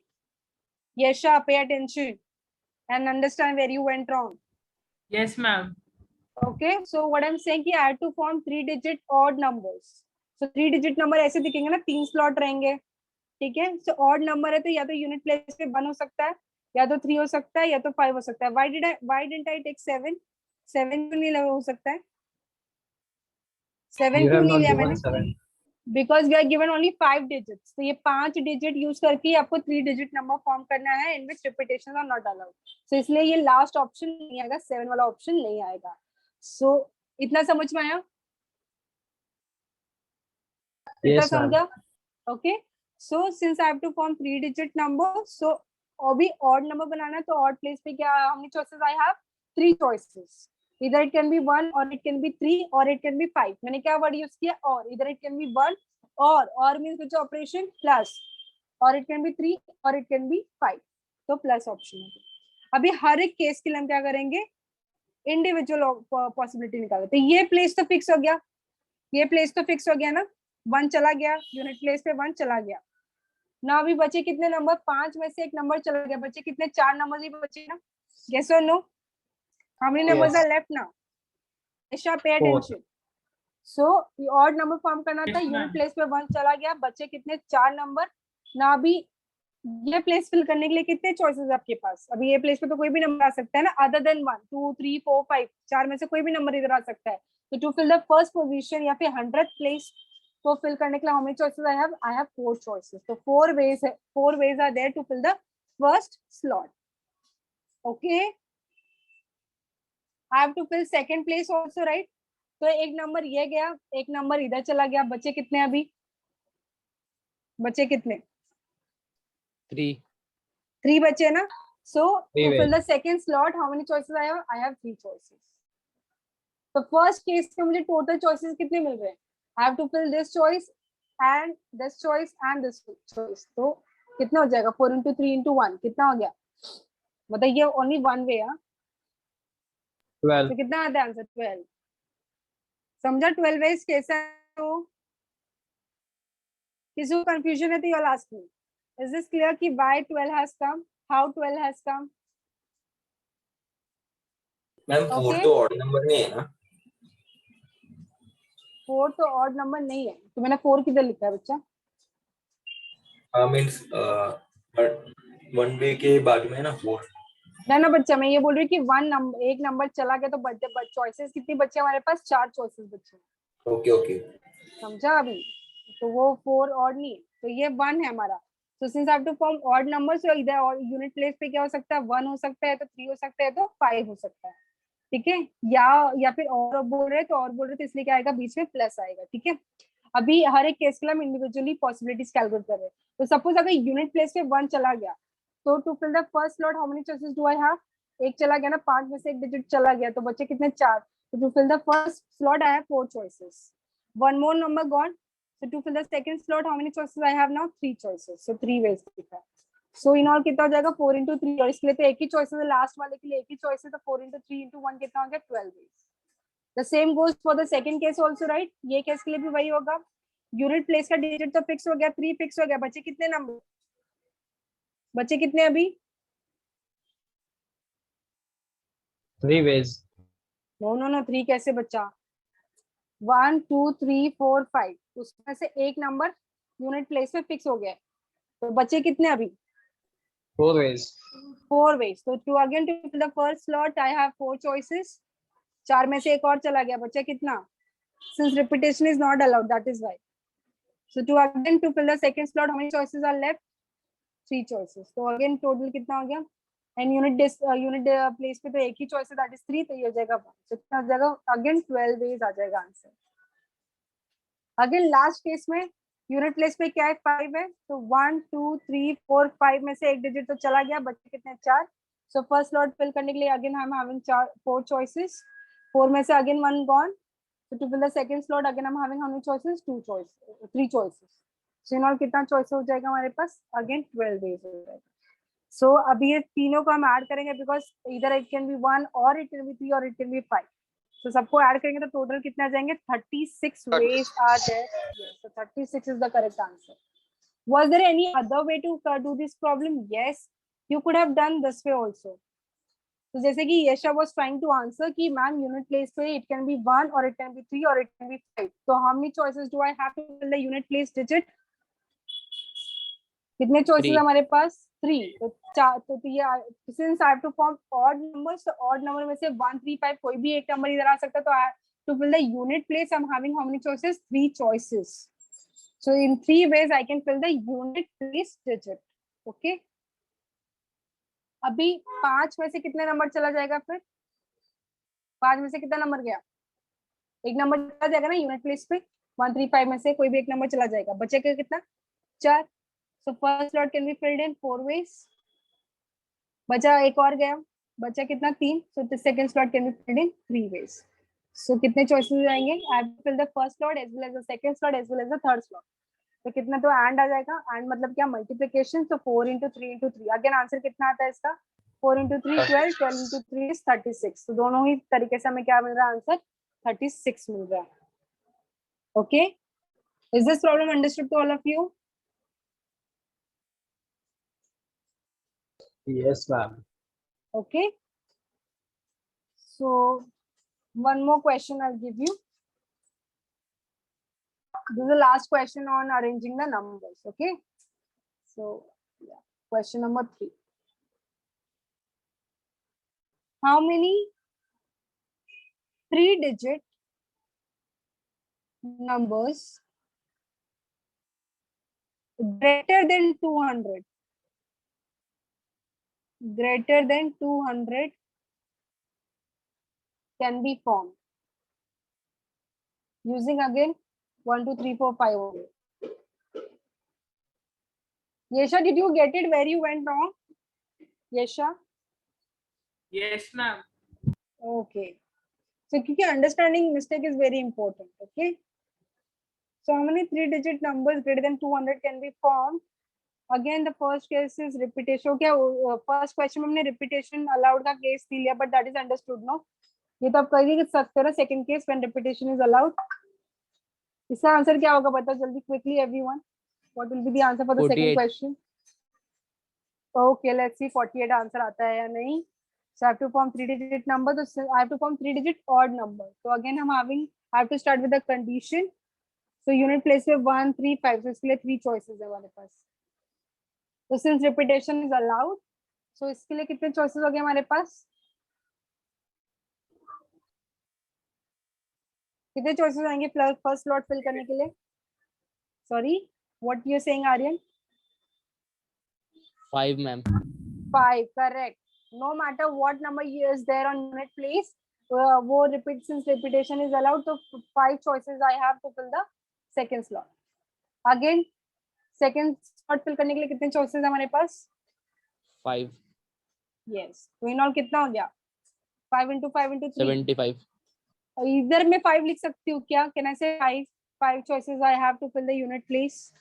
Yesha, pay attention and understand where you went wrong. Yes, ma'am. Okay, so what I'm saying कि I have to form 3-digit odd numbers. So 3-digit number ऐसे दिखेंगे ना, 3 slot रहेंगे, ठीक है. So odd number है तो या तो unit place पे 1 हो सकता है, या तो 3 हो सकता है, या तो 5 हो सकता है. Why didn't I take 7? 7 क्यों नहीं लगा हो सकता है? 7 You क्यों have नहीं not लिया given मैंने? 7. Because we are given only 5 digits. तो ये 5 digit use करके ही आपको 3-digit number form करना है in which repetitions are not allowed. So इसलिए ये last option नहीं आएगा, 7 वाला option नहीं आएगा. So इतना समझ में आया? इतना Yes, ma'am. समझा? Okay. So since I have to form 3-digit number, so अभी odd number बनाना है तो odd place पे क्या? How many choices I have? 3 choices. Either it can be 1 or it can be 3 or it can be 5. मैंने क्या word use किया? Or. Either it can be 1 or means which operation? Plus. Or it can be 3 or it can be 5. तो plus option है. अभी हर एक case के लिए हम क्या करेंगे? इंडिविजुअल पॉसिबिलिटी निकालेंगे. तो ये प्लेस तो फिक्स हो गया, ये प्लेस तो फिक्स हो गया ना, 1 चला गया, यूनिट प्लेस पे 1 चला गया ना. अभी बचे कितने नंबर? 5 में से एक नंबर चला गया, बचे कितने? 4 नंबर ही बचे ना. Yes or no? How many numbers Yes. are left now? Isha, pay 4. attention. So odd number form करना था, Yes, यूनिट ma'am. प्लेस पे 1 चला गया, बचे कितने? 4 नंबर ना. अभी ये प्लेस फिल करने के लिए कितने चॉइसेस आपके पास? अभी ये प्लेस पे तो कोई भी नंबर आ सकता है ना, अदर देन 1 2 3 4 5. 4 में से कोई भी नंबर इधर आ सकता है. तो to fill the first position या फिर 100th प्लेस को फिल करने के लिए how many choices I have 4 choices. तो 4 ways are there to fill the first slot. Okay, I have to fill second place also, right? तो एक number ये गया, एक नंबर इधर चला गया, बचे कितने अभी? बचे कितने? 3. 3 बचे ना? So Three to fill ways. the second slot, how many choices I have? I have 3 choices. तो फर्स्ट केस में मुझे टोटल चॉइसेस कितने मिल रहे हैं? I have to fill this choice and this choice and this choice. तो कितना हो जाएगा? 4 into 3 into 1 कितना हो गया? बताइए. Only one way. 12. तो कितना आता है आंसर? 12. समझा 12 वेज कैसा है? तो किसी को कंफ्यूजन है तो you ask me. Is this clear कि why 12 has come, how 12 has come? Ma'am 4 तो ऑड नंबर नहीं है ना? 4 तो ऑड नंबर नहीं है, तो मैंने 4 किधर लिखा है बच्चा? मींस वन वे के बाद में ना 4. ना बच्चा, मैं ये बोल रही हूँ कि एक नंबर चला गया तो बच्चे चॉइसेस कितनी बचे हमारे पास? 4 चॉइसेस बचे. Okay okay. समझा अभी? तो वो 4 ऑड नहीं है, तो ये 1 है हमारा. तो since I have to form odd number, so इधर और यूनिट प्लेस पे क्या हो सकता है? 1 हो सकता है, तो 3 हो सकता है, तो 5 हो सकता है. ठीक है. या फिर और बोल रहे तो इसलिए क्या आएगा? बीच में प्लस आएगा. ठीक है. अभी हर एक केस के लिए हम इंडिविजुअली पॉसिबिलिटीज कैलकुलेट कर रहे हैं. तो सपोज अगर यूनिट प्लेस पे 1 चला गया, तो to fill the first slot how many choices do I have? एक चला गया ना, 5 में से एक डिजिट चला गया, तो बचे कितने? 4. तो to fill the first slot I have 4 choices. One more number gone. So to fill the second slot, how many choices I have now? 3 choices. So 3 ways दिखा. So in all कितना हो जाएगा? 4 into 3. और इसके लिए तो एक ही choice है, लास्ट वाले के लिए एक ही choice है, तो 4 into 3 into 1 कितना हो गया? 12 ways. The same goes for the second case also, right? ये केस के लिए भी वही होगा. यूनिट प्लेस का डिजिट तो फिक्स हो गया, 3 फिक्स हो गया. बचे कितने नंबर? बचे कितने अभी? 3 ways. नो 3 कैसे बचा? 1 2 3 4 5. उसमें से एक नंबर यूनिट प्लेस में फिक्स हो गया, तो बचे कितने अभी? 4 ways. 4 ways. So to again to fill the first slot, I have 4 choices. 4 में से एक और चला गया, बचा कितना? Since repetition is not allowed, that is why. So to again to fill the second slot, how many choices are left? 3 choices. So again total कितना हो गया? And unit place पे तो एक ही choice है, that is 3. तो ये हो जाएगा 1. So कितना हो जाएगा? Again 12 ways आ जाएगा आंसर. Again last case में यूनिट प्लेस पे क्या है? 5 है, तो 1 2 3 4 5 में से एक डिजिट तो चला गया, बचे कितने? 4. सो फर्स्ट स्लॉट फिल करने के लिए अगेन हम हैविंग 4 choices. 4 में से again 1 gone. So to fill the second slot again हम having how many choices? 3 choices. So in all कितना चॉइस हो जाएगा हमारे पास? अगेन 12 वेज हो जाएगा. सो अभी ये तीनों को हम ऐड करेंगे, बिकॉज इधर इट कैन बी 1 और इट कैन बी 3 और इट कैन बी 5. तो सबको ऐड करेंगे तो टोटल कितने आ जाएंगे? 36 ways are there. Yes, so 36 is the correct answer. Was there any other way to do this problem? Yes, you could have done this way also. तो जैसे कि यशा was trying to answer कि ma'am unit place पे it can be 1 or it can be 3 or it can be 5. So how many choices do I have to fill the unit place digit? कितने choices 3. हमारे पास? 3. तो ये since I have to form odd numbers, तो odd number में से 1 3 5 कोई भी एक नंबर इधर आ सकता है. तो to fill the unit place I'm having how many choices? 3 choices. So in 3 ways I can fill the unit place digit. Okay. अभी 5 में से कितने नंबर चला जाएगा? फिर 5 में से कितना नंबर गया? एक नंबर चला जाएगा ना यूनिट प्लेस पे. 1 3 5 में से कोई भी एक नंबर चला जाएगा. बचेगा कितना? 4. So first slot can be filled in 4 ways. बचा एक और गया, बचा कितना? 3. So the second slot can be filled in 3 ways. So कितने choices हो जाएंगे? I have to fill the first slot as well as the second slot as well as the third slot. तो कितना? तो एंड आ जाएगा. And मतलब क्या? Multiplication. तो 4 into 3 into 3. अगेन आंसर कितना आता है इसका? 4 into 3 12, 12 into 3 is 36. तो दोनों ही तरीके से हमें क्या मिल रहा है? आंसर 36 मिल रहा है. Okay. Is this problem understood to all of you? Yes, ma'am. Okay. So one more question I'll give you. This is the last question on arranging the numbers. Okay. So yeah, question number 3. How many 3-digit numbers greater than 200? Greater than 200 can be formed using again 1 2 3 4 5 only. Yesha, did you get it where you went wrong? Yesha? Yes, ma'am. Okay. So क्योंकि understanding mistake is very important. Okay. So how many 3-digit numbers greater than 200 can be formed? Again, the first case is repetition. Okay, first question में हमने repetition allowed का case ले लिया, but that is understood, no? ये तो आप कर सकते हो ना. Second case when repetition is allowed. इसका आंसर क्या होगा बताओ जल्दी quickly everyone. What will be the answer for the 48. second question? Okay, let's see 48 answer आता है या नहीं. So I have to form 3-digit number. So I have to form 3-digit odd number. So again I have to start with the condition. So unit place में 1 3 5. So इसके लिए 3 choices है हमारे पास. So since repetition is allowed, so इसके लिए कितने choices हो गए हमारे पास? कितने choices आएंगे first slot fill करने के लिए? Sorry, what you are saying, Aryan? 5, ma'am. 5, correct. No matter what number is there on unit place, वो repeat, since repetition is allowed, so 5 choices I have to fill the second slot. Again, second slot fill करने के लिए कितने choices है हमारे पास? 5. Yes. तो in all कितना हो गया? 5 into 5 into 3. 75. और इधर मैं 5 लिख सकती हूँ क्या? Can I say 5 choices I have to fill the unit place?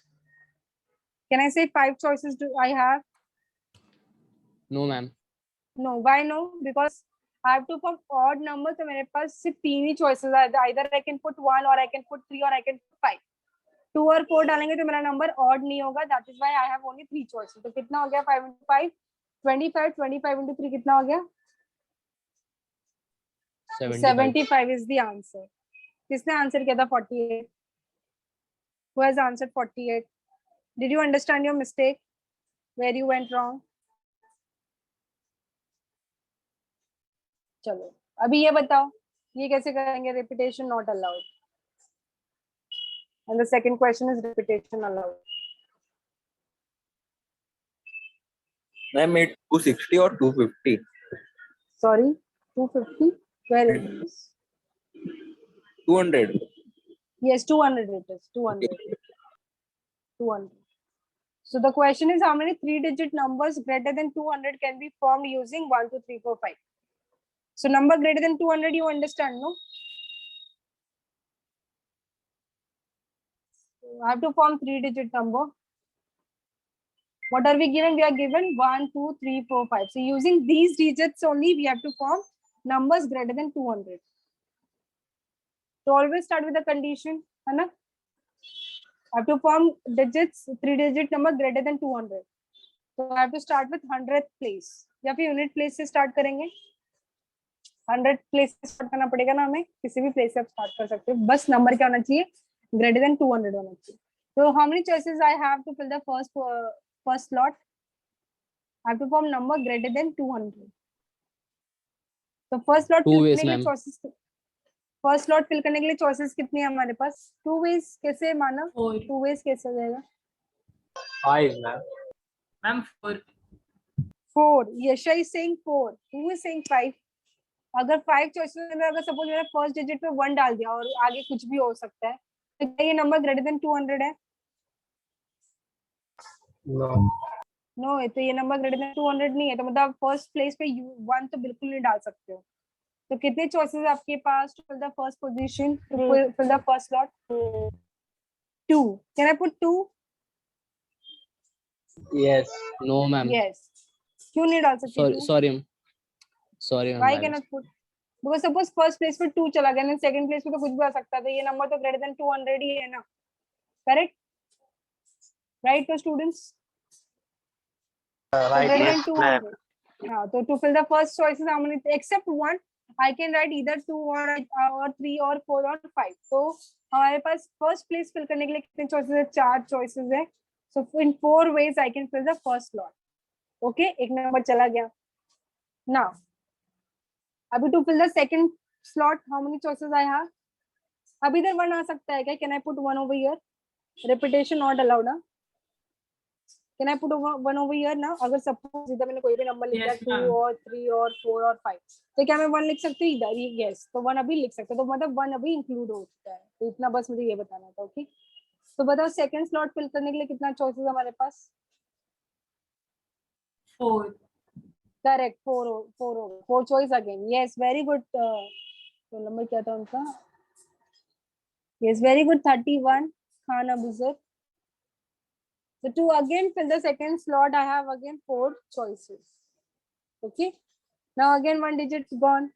Can I say 5 choices do I have? No, ma'am. No. Why no? Because I have to form odd number, तो मेरे पास सिर्फ 3 ही choices है. Either I can put 1 or I can put 3 or I can put 5. 2 और 4 डालेंगे तो मेरा number odd नहीं होगा. That is why I have only 3 choices. तो कितना हो गया 5 into 5? 25. 25 into 3 कितना हो गया? 75 is the answer. किसने आंसर किया था 48? Who has answered 48? Did you understand your mistake? Where you went wrong? चलो अभी ये बताओ ये कैसे करेंगे? Repetition not allowed. And the second question is repetition allowed. Ma'am, it 260 or 250? Sorry, 250? Where it is? 200. Yes, 200 it is. 200. 200. So the question is how many 3-digit numbers greater than 200 can be formed using 1 2 3 4 5? So number greater than 200 you understand, no? So I have to form 3-digit number. What are we given? We are given 1 2 3 4 5. So using these digits only we have to form numbers greater than 200. So always start with the condition, है ना? I have to form digits 3-digit number greater than 200. So I have to start with 100th place. या फिर unit place से start करेंगे. 100 place से start करना पड़ेगा ना हमें. किसी भी place से आप start कर सकते हो. बस number क्या होना चाहिए? Greater than 200 होना चाहिए. So how many choices I have to fill the first slot? I have to form number greater than 200. So first slot Two fill ways, करने के लिए ma'am. choices. First slot fill करने के लिए choices कितनी है हमारे पास? 2 ways कैसे माना? 4. 2 ways कैसे हो जाएगा? 5, ma'am. Ma'am, 4. 4. Yasha is saying 4. Who is saying 5? अगर 5 choices में अगर suppose मैंने first digit में 1 डाल दिया और आगे कुछ भी हो सकता है तो क्या ये number greater than 200 है? No. No, तो ये number greater than 200 नहीं है तो मतलब first place पे 1 तो बिल्कुल नहीं डाल सकते हो. तो कितने choices आपके पास to fill the first position, to fill the first slot? 2. Can I put 2? Yes. No, ma'am. Yes. क्यों नहीं डाल सकते? Sorry, 2? sorry, ma'am. Sorry, ma'am. Why my cannot put? Because suppose first place पे 2 चला गया ना second place पे तो कुछ भी आ सकता है तो ये number तो greater than 200 ही है ना. Correct? Right, तो students? Right. Greater Yes, than ma'am. 200. हाँ तो to fill the first choices how many? Except 1, I can write either 2 or 3 or 4 or 5. तो हमारे पास first place fill करने के लिए कितने choices है? 4 choices है. So in 4 ways I can fill the first slot. Okay, एक number चला गया. Now, अभी to fill the second slot, how many choices I have? अब इधर 1 आ सकता है क्या? Can I put 1 over here? Repetition not allowed. Can I put one over here ना? अगर सपोज इधर मैंने कोई भी नंबर लिख दिया Yes, 2 ma'am. और 3 और 4 और 5, तो क्या मैं 1 लिख सकती हूँ इधर? यस, तो 1 अभी लिख सकते हैं, तो मतलब 1 अभी इंक्लूड हो चुका है। तो इतना बस मुझे ये बताना था। ओके, तो बताओ सेकंड स्लॉट फिल करने के लिए कितना चॉइसेस हमारे पास? 4. Correct, 4 choice again. Yes, very good. तो नंबर क्या था उनका? Yes, very good, 31, Khan Abuzar. So to again fill the second slot, I have again 4 choices. Okay. Now again 1 digit gone.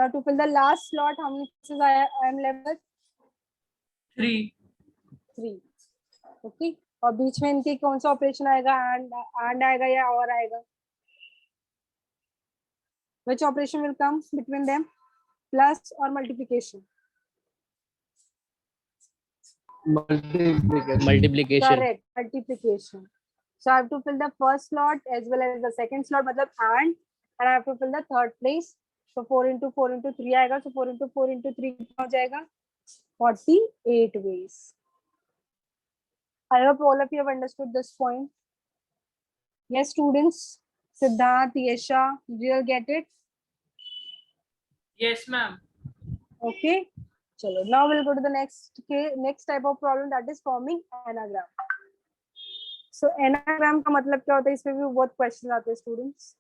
Now to fill the last slot, how many choices I am left with? 3. 3. Okay. और बीच में इनके कौन सा operation आएगा? And आएगा या और आएगा? Which operation will come between them? Plus or multiplication? Multiplication. Correct, multiplication. So I have to fill the first slot as well as the second slot, मतलब and I have to fill the third place. So 4 into 4 into 3 आएगा. So 4 into 4 into 3 कितना हो जाएगा? 48 ways. I hope all of you have understood this point. Yes, students. Siddharth, Yesha, do you get it? Yes, ma'am. Okay. Chalo. Now we'll go to the next type of problem, that is forming anagram. So anagram का मतलब क्या होता है? इसमें भी बहुत question आते हैं students.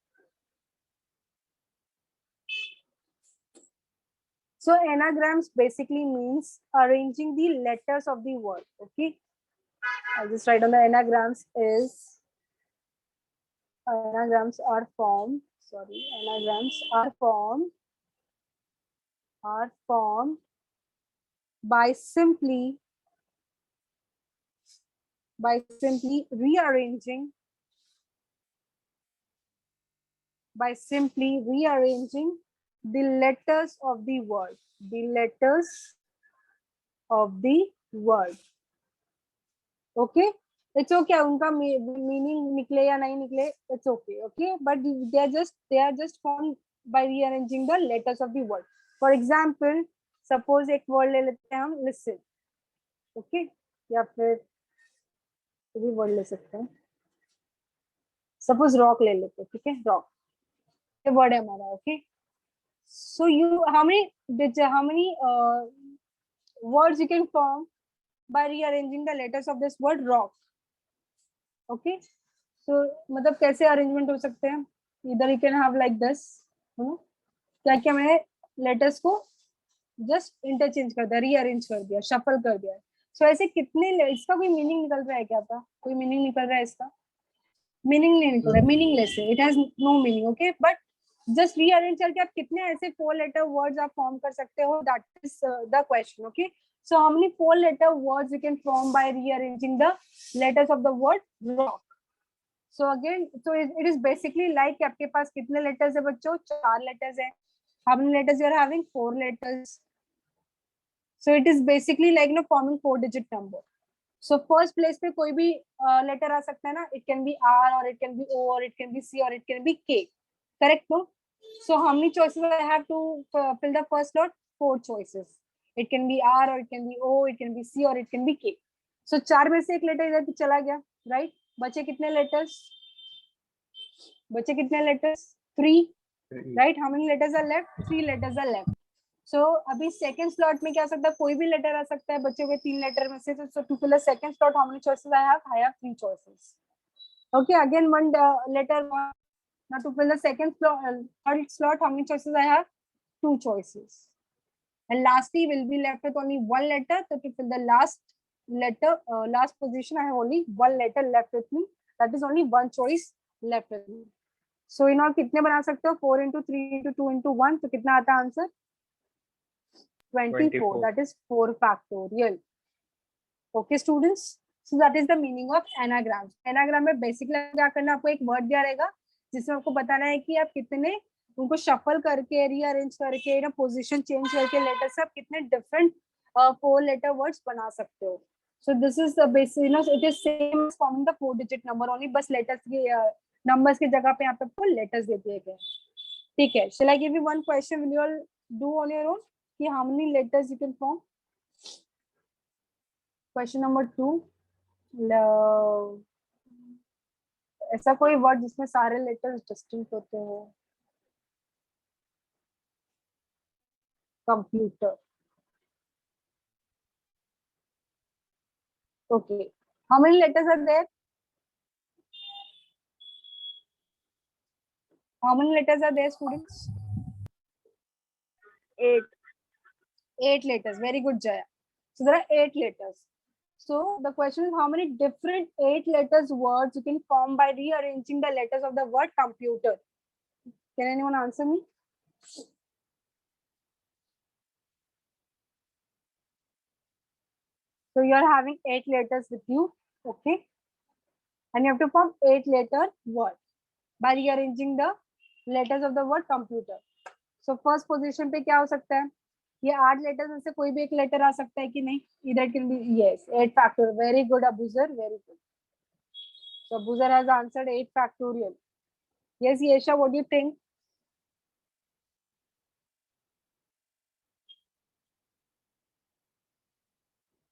So anagrams basically means arranging the letters of the word. Okay, I'll just write on the anagrams is anagrams are formed. Sorry, anagrams are formed by simply rearranging the letters of the word. The letters of the word. Okay, it's okay. उनका meaning निकले या नहीं निकले, it's okay. Okay, but they are just formed by rearranging the letters of the word. For example, suppose एक word ले लेते हैं हम listen. Okay, या फिर कोई भी word ले सकते हैं. Suppose rock ले लेते हैं. ठीक है, rock. ये word है हमारा. Okay, so how many words you can form by rearranging the letters of this word rock? Okay, so मतलब कैसे अरेंजमेंट हो सकते हैं? इधर you can have like this. क्या क्या मैंने लेटर्स को जस्ट इंटरचेंज कर दिया, रीअरेंज कर दिया, शफल कर दिया. सो ऐसे कितने, इसका कोई मीनिंग निकल रहा है क्या? था कोई मीनिंग निकल रहा है इसका? मीनिंग नहीं निकल रहा है, मीनिंगलेस है, it has no meaning. Okay, but just rearrange करके आप कितने ऐसे 4 लेटर वर्ड्स आप फॉर्म कर सकते हो? That is the question. Okay, so how many 4 letter words you can form by rearranging the letters of the word rock? So again, so it is basically like आपके पास कितने letters है बच्चों? 4 letters है. How many letters you are having? 4 letters. So it is basically like forming 4-digit number. So first place पे कोई भी letter आ सकता है ना? It can be R or it can be O or it can be C or it can be K. Correct, no? So how many choices I have to fill the first slot? 4 choices. It can be R or it can be O, it can be C or it can be K. So 4 में से एक letter इधर चला गया, right? बचे कितने letters? 3. Right? How many letters are left? 3 letters are left. So अभी second slot में क्या आ सकता है? कोई भी letter आ सकता है बचे हुए 3 letter में से. So to fill the second slot, how many choices I have? I have 3 choices. Okay, again one letter. Now to fill the second slot, third slot, how many choices I have? 2 choices. And lastly, will be left with only 1 letter. So to fill the last letter, last position, I have only 1 letter left with me. That is only 1 choice left with me. So in all, कितने बना सकते हो? 4 into 3 into 2 into 1. तो कितना आता है answer? 24. That is 4 factorial. Okay, students. So that is the meaning of anagram. Anagram में basically क्या करना, आपको एक word दिया रहेगा जिसमें आपको बताना है कि आप कितने उनको shuffle करके, rearrange करके, ना position change करके letters से आप कितने different 4 letter words बना सकते हो. So this is the basic, it is same as forming the 4-digit number, only बस letters के numbers की जगह पे यहाँ पे आपको letters दे दिए गए. ठीक है. Shall I give you one question? Will you all do on your own? कि how many letters you can form? Question number 2. ऐसा कोई वर्ड जिसमें सारे लेटर्स डिस्टिंक्ट होते हो? Computer. Okay. How many letters are there? How many letters are there, students? 8. 8 letters. Very good, Jaya. So there are 8 letters. So the question is, how many different 8 letters words you can form by rearranging the letters of the word computer? Can anyone answer me? So you are having 8 letters with you, okay? And you have to form 8 letter word by rearranging the letters of the word computer. So first position पे क्या हो सकता है? ये 8 letters में से कोई भी एक letter आ सकता है कि नहीं? Either it can be, yes, 8 factorial. Very good, Abuzar, very good. So Abuzar has answered 8 factorial. Yes, Yesha, what do you think?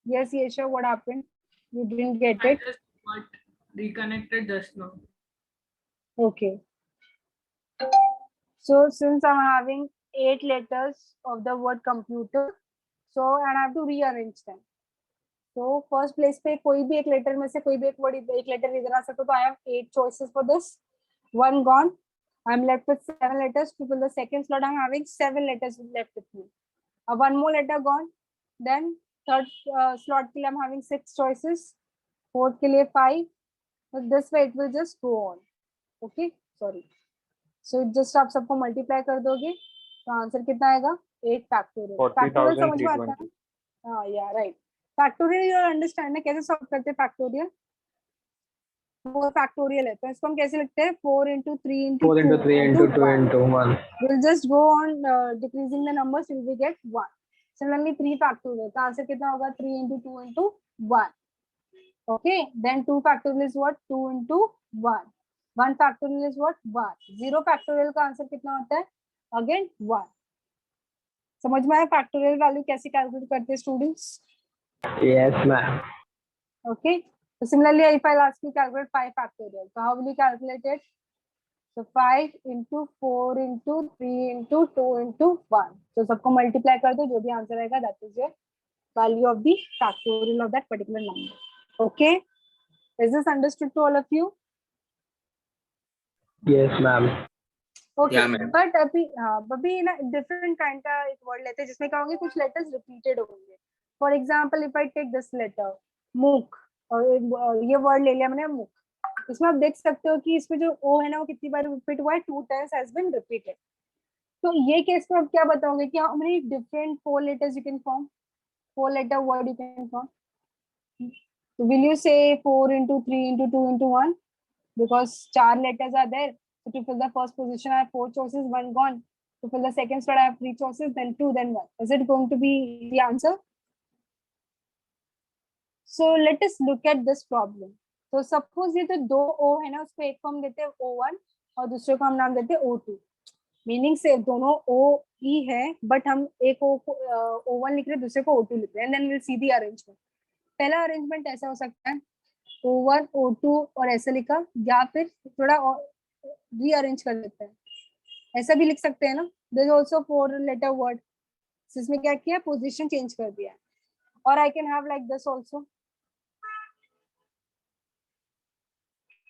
Yes, Yesha, what happened? You didn't get I it? just got reconnected just now. Okay. So since I'm having 8 letters of the word computer, so and I have to rearrange them. So first place पे कोई भी एक letter में से कोई भी एक word एक letter इधर आ सकता, तो I have 8 choices for this. One gone. I'm left with 7 letters. To fill the second slot, I'm having 7 letters left with me. One more letter gone. Then third slot के लिए I'm having 6 choices. Fourth के लिए 5. So this way it will just go on. Okay, sorry. So just आप सबको multiply कर दोगे, तो answer कितना आएगा? 8 factorial. Factorial समझ में आता है? हाँ, yeah, right. Factorial you understand ना कैसे solve करते हैं factorial? 4 factorial है, तो इसको हम कैसे लिखते हैं? 4 into 3 into 4 into 2 3 into 2 1. into 1. We'll just go on decreasing the numbers till we get 1. Similarly 3 factorial, तो आंसर कितना होगा? 3 into 2 into 1. Okay, then 2 factorial is what? 2 into 1. 1 factorial is what? 1. 0 factorial का आंसर कितना होता है? Again 1. समझ में आया factorial वैल्यू कैसे कैलकुलेट करते हैं students? Yes, ma'am. Okay, so similarly if I'll ask you calculate 5 factorial, so how will you calculate it? So 5 into 4 into 3 into 2 into 1. So सबको multiply कर दो, जो भी आंसर आएगा that is your value of the factorial of that particular number. Okay, is this understood to all of you? Yes, ma'am. Okay, Yeah, ma'am. but अभी ना different kind का एक word लेते हैं जिसमें क्या होंगे, कुछ letters repeated होंगे. For example, if I take this letter मुख, और ये word ले लिया मैंने मुख, इसमें आप देख सकते हो कि इसमें जो ओ है ना वो कितनी बार रिपीट हुआ है? 2 times has been repeated. तो ये केस में आप क्या बताओगे कि how many different 4 letters you can form? 4 letter word you can form. So will you say 4 into 3 into 2 into 1? Because 4 letters are there. So to fill the first position, I have 4 choices, 1 gone. To fill the second slot, I have 3 choices, then 2, then 1. Is it going to be the answer? So let us look at this problem. तो suppose ये तो 2 O है ना, उसको एक को हम देते हैं O1 और दूसरे को हम नाम देते हैं O2. मीनिंग से दोनों OE है, बट हम एक O को O1 लिख रहे हैं, दूसरे को O2 लिख रहे हैं. And then will see the arrangement. पहला अरेंजमेंट ऐसा हो सकता है O1 O2 और ऐसे लिखा, या फिर थोड़ा रीअरेंज कर देते हैं, ऐसा भी लिख सकते हैं ना. There is also 4 letter word, इसमें क्या किया? पोजीशन चेंज कर दिया. और I can have like this also.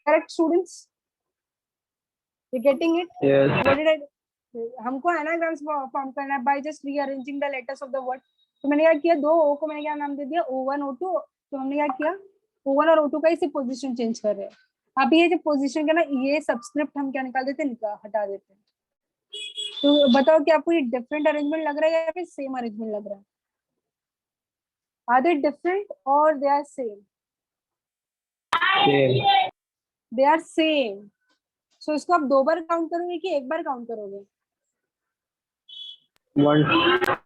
Correct, students? You getting it? Yes. What did I? हमको anagrams फॉर्म करना है by just rearranging the letters of the word. तो मैंने क्या किया? 2 O को मैंने क्या नाम दे दिया? O1 O2. तो हमने क्या किया? O1 और O2 का इसे पोजीशन चेंज कर रहे हैं. अभी ये जो पोजीशन का ना, ये सबस्क्रिप्ट हम क्या निकाल देते हैं? हटा देते हैं. तो बताओ कि आपको ये डिफरेंट अरेंजमेंट लग रहा है या फिर सेम अरेंजमेंट लग रहा है? Are they different or they are same? Same. They are same. So इसको आप 2 बार काउंट करोगे कि 1 बार काउंट करोगे? 1.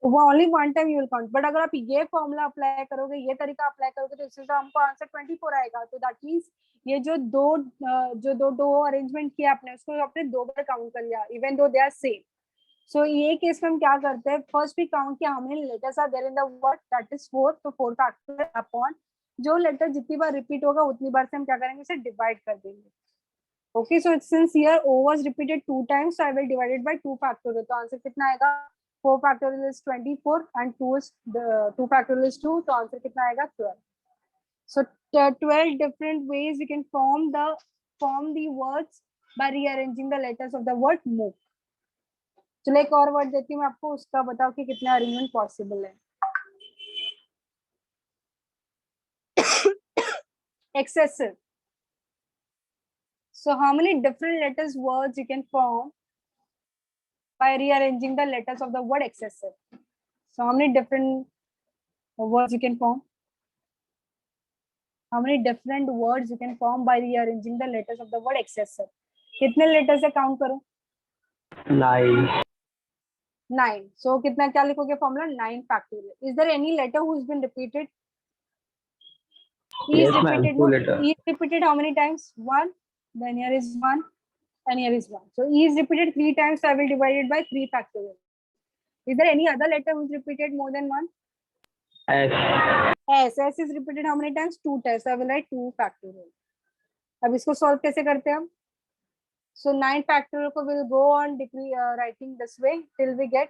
वो only one time you will count. But अगर आप ये फॉर्मूला अप्लाई करोगे, ये तरीका अप्लाई करोगे, तो इससे तो हमको आंसर 24 आएगा. तो दैट मींस ये जो दो अरेंजमेंट किया आपने, उसको आपने 2 बार काउंट कर लिया, even though they are same. सो ये केस में हम क्या करते हैं? फर्स्ट भी काउंट किया हमने, letters are there in the word, that is 4. तो 4 फैक्टर अपॉन जो लेटर जितनी बार रिपीट होगा उतनी बार से हम क्या करेंगे, उसे डिवाइड कर देंगे. Okay, so since here O was repeated 2 times, so I will divide it by 2 factorial. तो आंसर कितना आएगा, 4 factorial is 24 and 2 is 2 factorial is 2, तो आंसर कितना आएगा 12. So 12 different ways you can form the words by rearranging the letters of the word move. चलो एक और word देती हूँ मैं आपको, उसका बताओ कि कितना अरेंजमेंट पॉसिबल है. Excessive. So how many different letters words you can form by rearranging the letters of the word excessive? So how many different words you can form? How many different words you can form by rearranging the letters of the word excessive? कितने letters है count करो. 9. 9. So कितना क्या लिखोगे formula? 9 factorial. Is there any letter who has been repeated? E is Yes, ma'am. repeated. 2 No? letters. E is repeated how many times? 1. Then here is 1. And here is 1. So E is repeated 3 times. So I will divide it by 3 factorial. Is there any other letter who is repeated more than 1? S. S is repeated how many times? 2 times. So I will write 2 factorial. अब इसको solve कैसे करते हैं हम? So 9 factorial को will go on writing this way till we get.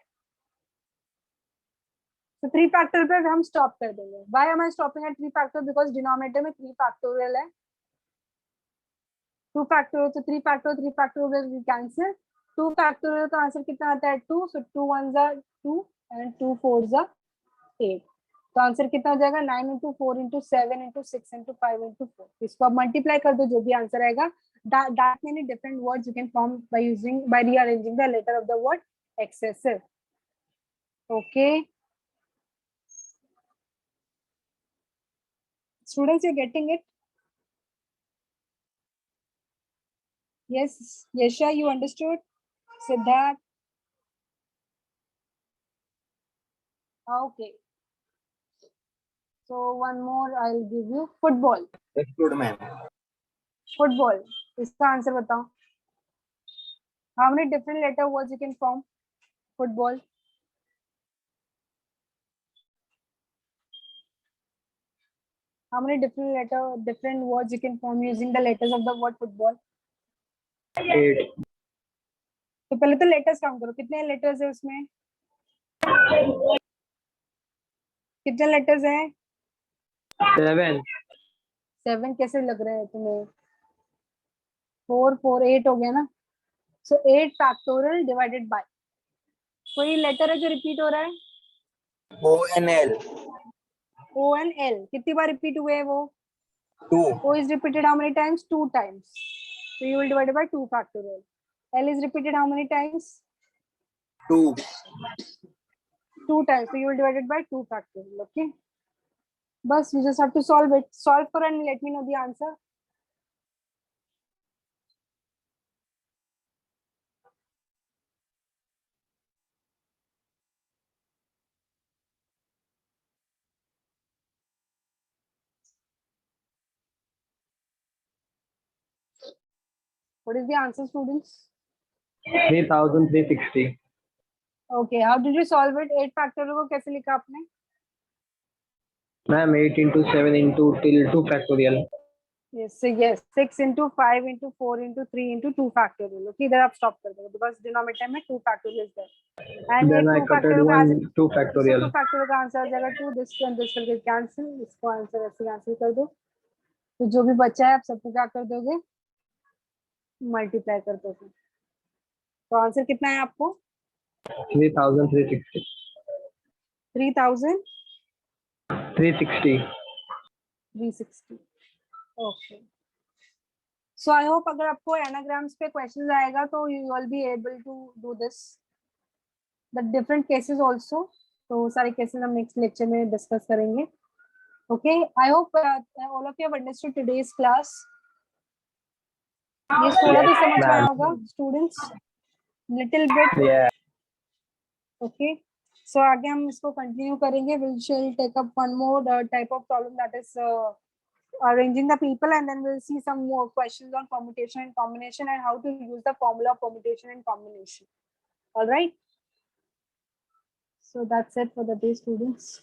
So 3 factorial पे हम stop कर देंगे. Why am I stopping at 3 factorial? Because denominator में 3 factorial है. 2 factorial, so 3 factorial, 3 factorial will cancel. 2 factorial का आंसर कितना आता है? 2. So 2 1s are 2 and 2 4s are 8. तो आंसर कितना हो जाएगा? 9 into 4 into 7 into 6 into 5 into 4. इसको आप मल्टीप्लाई कर दो, जो भी आंसर आएगा. That many different words you can form by rearranging the letter of the word excessive. Okay. Students, you're getting it? Yes, Yesha, you understood? Siddharth? Okay. So one more I'll give you. Football. Good, ma'am. Football. इसका answer बताओ. How many different letter words you can form? Football. How many different words you can form using the letters of the word football? 8. तो पहले तो letters count करो, कितने letters है उसमें? कितने लेटर्स हैं? 7. 7 कैसे लग रहे हैं तुम्हें? 4 4 8 हो गया ना. सो 8 फैक्टोरियल डिवाइडेड बाय. कोई लेटर है जो रिपीट हो रहा है? ONL. O and L कितनी बार रिपीट हुए हैं वो? 2. O is repeated how many times? 2 times. So you will divide it by 2 factorial. L is repeated how many times? 2. 2 times. So you will divide it by 2 factorial. Okay. Bus, you just have to solve it. Solve for and let me know the answer. What is the answer, students? 3360. Okay. How did you solve it? 8 factorial को कैसे लिखा आपने? Ma'am, 8 into 7 into till 2 factorial. Yes. So yes. 6 into 5 into 4 into 3 into 2 factorial. Okay. इधर आप stop कर दो because denominator में 2 factorial is there. And Then I 2 cutted factorial का 2 So factorial. 2 factorial का आंसर आ जाएगा 2. This and this will get cancel. इसको answer ऐसे कैंसिल कर दो. तो जो भी बचा है आप सबको क्या कर दोगे? मल्टीप्लाई कर दोगे. तो आंसर कितना है आपको? 3360. 3000 360. 360. Okay. So I hope अगर आपको anagrams पे questions आएगा तो you will be able to do this. The different cases also. तो सारे cases हम next lecture में discuss करेंगे. Okay. I hope all of you have understood today's class. ये थोड़ा तो समझ में आया होगा students. Little bit. Yeah. Okay. So आगे हम इसको continue करेंगे. We shall take up one more type of problem, that is arranging the people, and then we'll see some more questions on permutation and combination and how to use the formula of permutation and combination. All right. So that's it for the day, students.